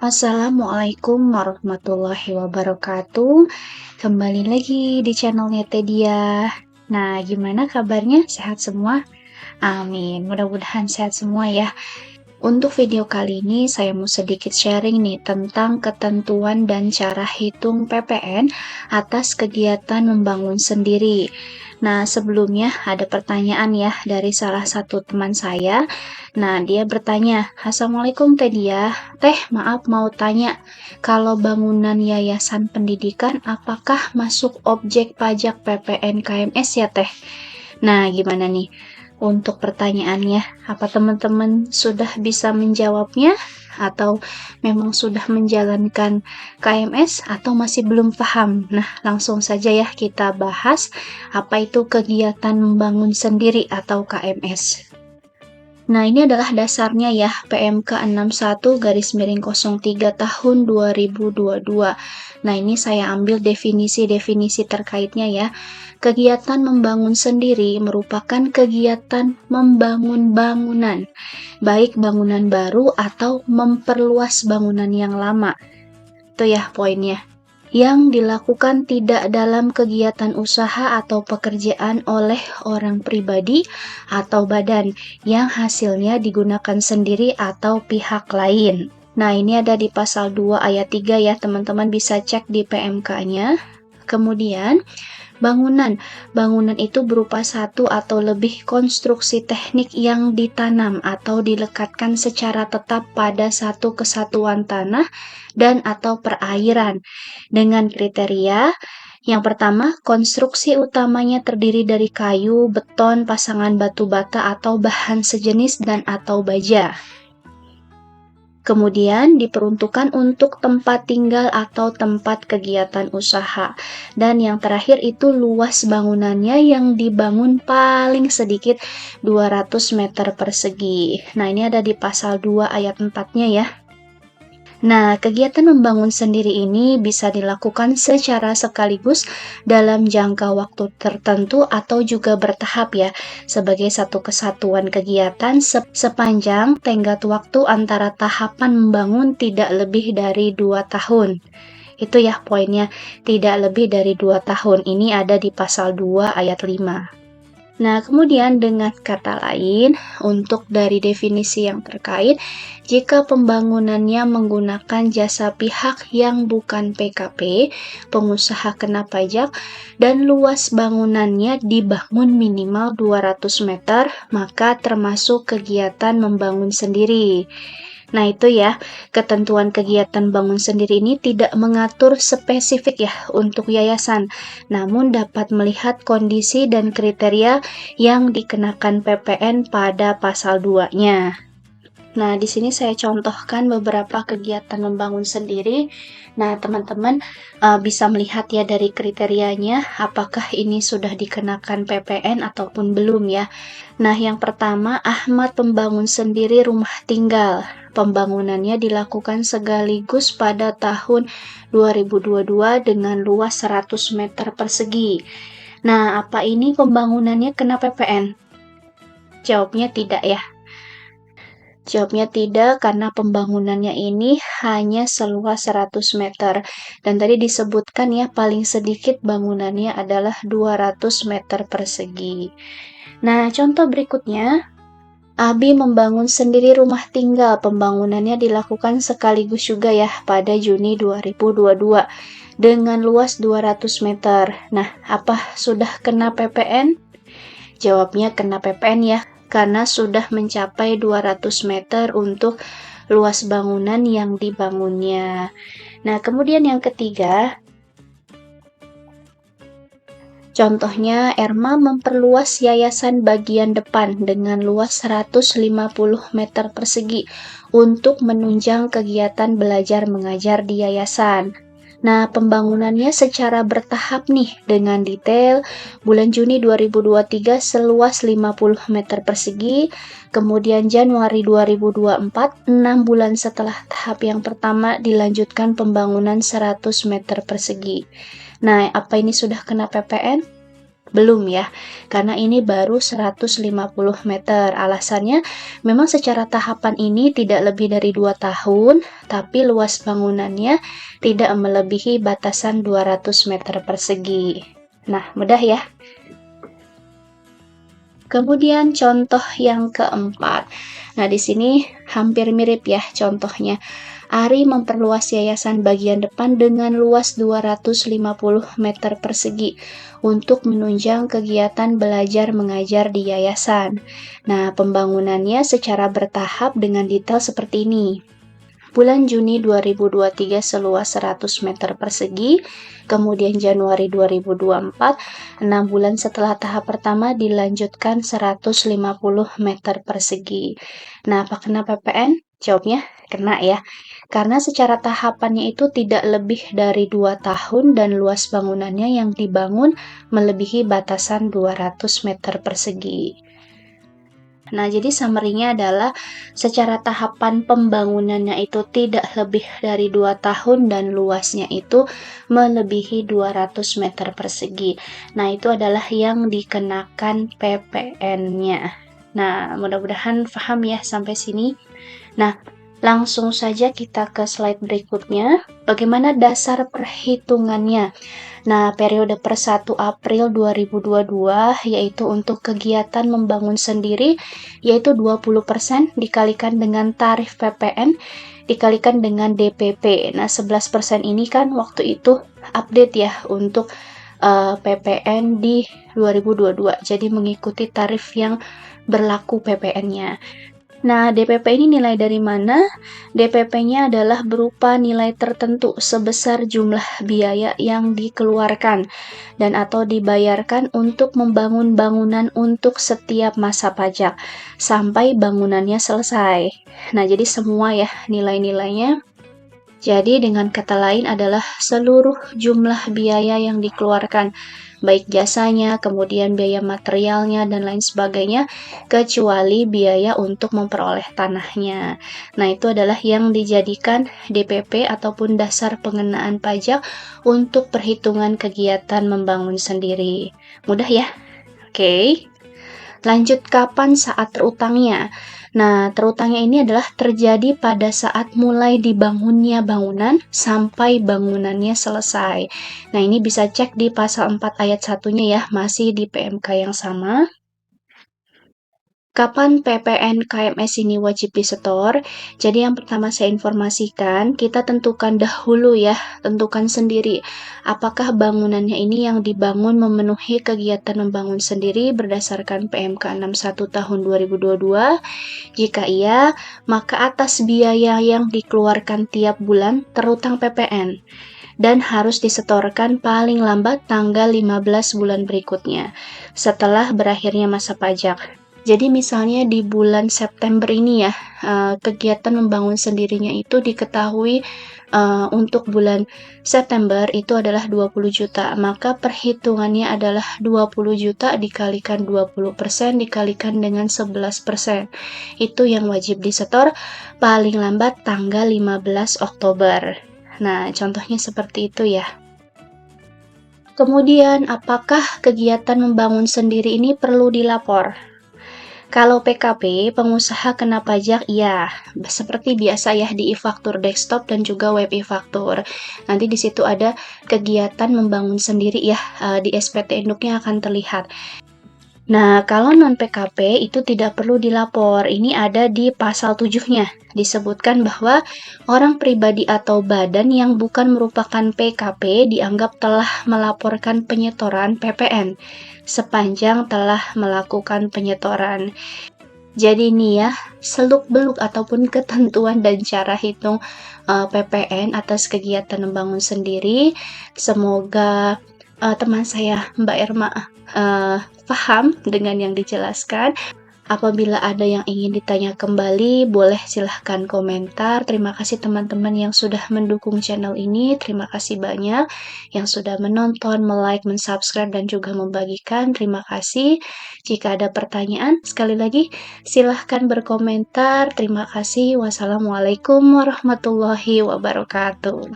Assalamualaikum warahmatullahi wabarakatuh. Kembali lagi di channelnya Tedia. Nah, gimana kabarnya? Sehat semua? Amin. Mudah-mudahan sehat semua ya. Untuk video kali ini saya mau sedikit sharing nih tentang ketentuan dan cara hitung PPN atas kegiatan membangun sendiri. Nah, sebelumnya ada pertanyaan ya dari salah satu teman saya. Nah, dia bertanya, Assalamualaikum Teh Dia. Teh, maaf mau tanya, kalau bangunan yayasan pendidikan apakah masuk objek pajak PPN KMS ya Teh? Nah, gimana nih? Untuk pertanyaannya, apa teman-teman sudah bisa menjawabnya atau memang sudah menjalankan KMS atau masih belum paham? Nah, langsung saja ya kita bahas apa itu kegiatan membangun sendiri atau KMS. Nah, ini adalah dasarnya ya, PMK 61/03 tahun 2022. Nah, ini saya ambil definisi-definisi terkaitnya ya. Kegiatan membangun sendiri merupakan kegiatan membangun bangunan, baik bangunan baru atau memperluas bangunan yang lama. Itu ya poinnya. Yang dilakukan tidak dalam kegiatan usaha atau pekerjaan oleh orang pribadi atau badan yang hasilnya digunakan sendiri atau pihak lain. Nah, ini ada di pasal 2 ayat 3 ya, teman-teman bisa cek di PMK-nya. Kemudian, bangunan itu berupa satu atau lebih konstruksi teknik yang ditanam atau dilekatkan secara tetap pada satu kesatuan tanah dan atau perairan dengan kriteria yang pertama, konstruksi utamanya terdiri dari kayu, beton, pasangan batu bata atau bahan sejenis dan atau baja. Kemudian diperuntukkan untuk tempat tinggal atau tempat kegiatan usaha. Dan yang terakhir itu luas bangunannya yang dibangun paling sedikit 200 meter persegi. Nah, ini ada di pasal 2 ayat 4-nya ya. Nah, kegiatan membangun sendiri ini bisa dilakukan secara sekaligus dalam jangka waktu tertentu atau juga bertahap ya, sebagai satu kesatuan kegiatan sepanjang tenggat waktu antara tahapan membangun tidak lebih dari 2 tahun. Itu ya poinnya, tidak lebih dari 2 tahun. Ini ada di pasal 2 ayat 5. Nah, kemudian dengan kata lain, untuk dari definisi yang terkait, jika pembangunannya menggunakan jasa pihak yang bukan PKP, pengusaha kena pajak, dan luas bangunannya dibangun minimal 200 meter, maka termasuk kegiatan membangun sendiri. Nah, itu ya, ketentuan kegiatan bangun sendiri ini tidak mengatur spesifik ya untuk yayasan, namun dapat melihat kondisi dan kriteria yang dikenakan PPN pada pasal 2-nya. Nah, di sini saya contohkan beberapa kegiatan membangun sendiri. Nah, teman-teman bisa melihat ya dari kriterianya, apakah ini sudah dikenakan PPN ataupun belum ya. Nah, yang pertama, Ahmad membangun sendiri rumah tinggal. Pembangunannya dilakukan sekaligus pada tahun 2022 dengan luas 100 meter persegi. Nah, apa ini pembangunannya kena PPN? Jawabnya tidak ya. Jawabnya tidak karena pembangunannya ini hanya seluas 100 meter. Dan tadi disebutkan ya paling sedikit bangunannya adalah 200 meter persegi. Nah, contoh berikutnya, Abi membangun sendiri rumah tinggal. Pembangunannya dilakukan sekaligus juga ya pada Juni 2022 dengan luas 200 meter. Nah, apa sudah kena PPN? Jawabnya kena PPN ya, karena sudah mencapai 200 meter untuk luas bangunan yang dibangunnya. Nah, kemudian yang ketiga, contohnya Erma memperluas yayasan bagian depan dengan luas 150 meter persegi untuk menunjang kegiatan belajar mengajar di yayasan. Nah, pembangunannya secara bertahap nih dengan detail. Bulan Juni 2023 seluas 50 meter persegi, kemudian Januari 2024, 6 bulan setelah tahap yang pertama dilanjutkan pembangunan 100 meter persegi. Nah, apa ini sudah kena PPN? Belum ya, karena ini baru 150 meter. Alasannya memang secara tahapan ini tidak lebih dari 2 tahun, tapi luas bangunannya tidak melebihi batasan 200 meter persegi. Nah, mudah ya. Kemudian contoh yang keempat. Nah, di sini hampir mirip ya contohnya. Ari memperluas yayasan bagian depan dengan luas 250 meter persegi untuk menunjang kegiatan belajar mengajar di yayasan. Nah, pembangunannya secara bertahap dengan detail seperti ini. Bulan Juni 2023 seluas 100 meter persegi, kemudian Januari 2024, 6 bulan setelah tahap pertama dilanjutkan 150 meter persegi. Nah, apa kena PPN? Jawabnya kena ya. Karena secara tahapannya itu tidak lebih dari 2 tahun dan luas bangunannya yang dibangun melebihi batasan 200 meter persegi. Nah, jadi summary-nya adalah secara tahapan pembangunannya itu tidak lebih dari 2 tahun dan luasnya itu melebihi 200 meter persegi. Nah, itu adalah yang dikenakan PPN-nya. Nah, mudah-mudahan paham ya sampai sini. Nah, langsung saja kita ke slide berikutnya. Bagaimana dasar perhitungannya? Nah, periode per 1 April 2022 yaitu untuk kegiatan membangun sendiri yaitu 20% dikalikan dengan tarif PPN dikalikan dengan DPP. Nah, 11% ini kan waktu itu update ya untuk PPN di 2022. Jadi mengikuti tarif yang berlaku PPN-nya. Nah, DPP ini nilai dari mana? DPP-nya adalah berupa nilai tertentu sebesar jumlah biaya yang dikeluarkan dan atau dibayarkan untuk membangun bangunan untuk setiap masa pajak sampai bangunannya selesai. Nah, jadi semua ya nilai-nilainya. Jadi dengan kata lain adalah seluruh jumlah biaya yang dikeluarkan, baik jasanya, kemudian biaya materialnya, dan lain sebagainya, kecuali biaya untuk memperoleh tanahnya. Nah, itu adalah yang dijadikan DPP ataupun dasar pengenaan pajak untuk perhitungan kegiatan membangun sendiri. Mudah ya? Oke. Lanjut kapan saat terutangnya? Nah, terutangnya ini adalah terjadi pada saat mulai dibangunnya bangunan sampai bangunannya selesai. Nah, ini bisa cek di pasal 4 ayat 1-nya ya, masih di PMK yang sama. Kapan PPN KMS ini wajib disetor? Jadi yang pertama saya informasikan, kita tentukan dahulu ya, tentukan sendiri apakah bangunannya ini yang dibangun memenuhi kegiatan membangun sendiri berdasarkan PMK 61 tahun 2022. Jika iya, maka atas biaya yang dikeluarkan tiap bulan terutang PPN dan harus disetorkan paling lambat tanggal 15 bulan berikutnya setelah berakhirnya masa pajak. Jadi misalnya di bulan September ini ya, kegiatan membangun sendirinya itu diketahui untuk bulan September itu adalah 20 juta, maka perhitungannya adalah 20 juta dikalikan 20% dikalikan dengan 11%. Itu yang wajib disetor paling lambat tanggal 15 Oktober. Nah, contohnya seperti itu ya. Kemudian, apakah kegiatan membangun sendiri ini perlu dilapor? Kalau PKP, pengusaha kena pajak, ya, seperti biasa ya di e-faktur desktop dan juga web e-faktur. Nanti di situ ada kegiatan membangun sendiri ya, di SPT induknya akan terlihat. Nah, kalau non-PKP itu tidak perlu dilapor. Ini ada di pasal 7-nya. Disebutkan bahwa orang pribadi atau badan yang bukan merupakan PKP dianggap telah melaporkan penyetoran PPN sepanjang telah melakukan penyetoran. Jadi nih ya, seluk-beluk ataupun ketentuan dan cara hitung PPN atas kegiatan membangun sendiri. Semoga teman saya Mbak Irma paham dengan yang dijelaskan. Apabila ada yang ingin ditanya kembali, boleh silahkan komentar. Terima kasih teman-teman yang sudah mendukung channel ini. Terima kasih banyak yang sudah menonton, like, subscribe, dan juga membagikan. Terima kasih. Jika ada pertanyaan, sekali lagi silahkan berkomentar. Terima kasih. Wassalamualaikum warahmatullahi wabarakatuh.